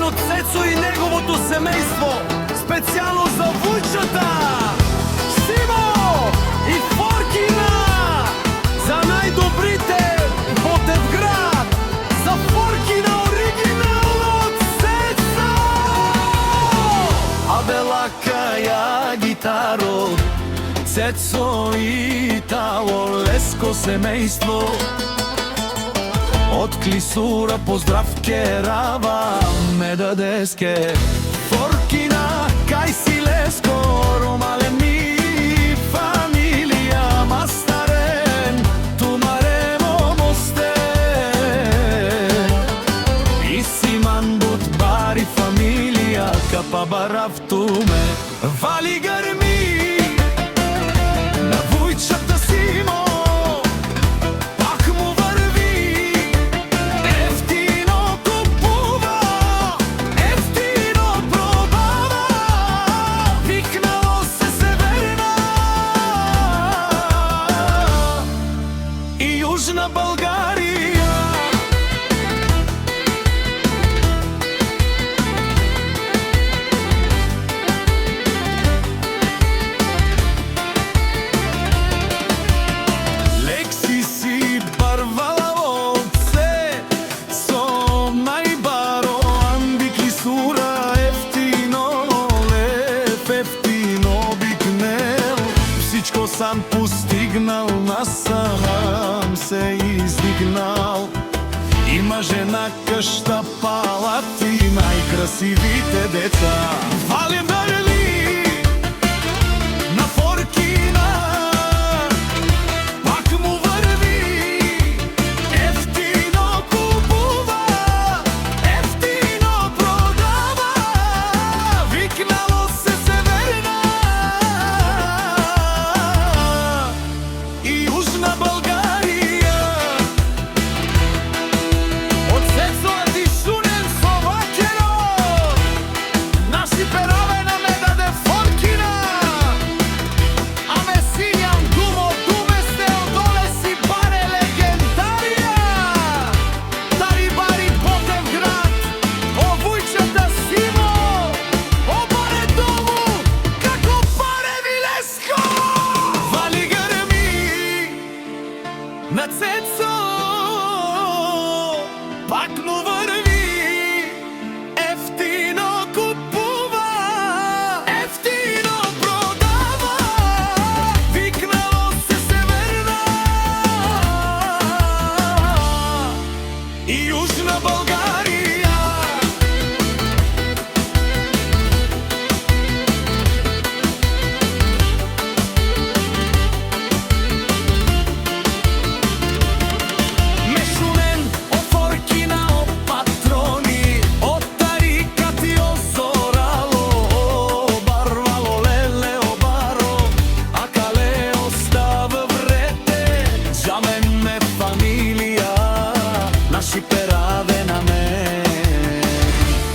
од Цецо и неговото семејство, специјално за вујчата Симо и Форкина, за најдобрите Ботевград, за Форкина оригинално од Цецо. Абелака ја гитаро, Цецо и таво леско семејство. Од Клисура поздрав ке рава ме дадеске. Форкина кај си леско, ромале ми фамилија мастарен, тумаремо мосте. И Симан бут бари фамилија, капа барав туме, вали грми на вујчата Симо. Јужна Българија. Лекси си барвала овце, со најбаро амби Клисура, ефтино лев, ефтино бикнел, всичко сам постигнал, насам се издигнал. Има жена къща палати, најкрасивите деца. Валим дарели на Форкина, пак му върви, ефтино купува, ефтино продава, викнало се Северна и Јужна Българија. На Цецо пак му върви, ефтино купува, ефтино продава, викнало се Северна и Јужна Българија.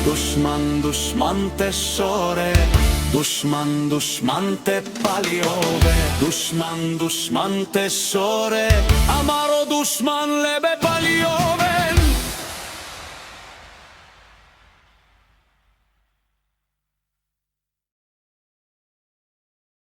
Душман, душман те шоре, душман, душман те пали ове. Душман, душман те шоре, амаро душман лебе пали ове.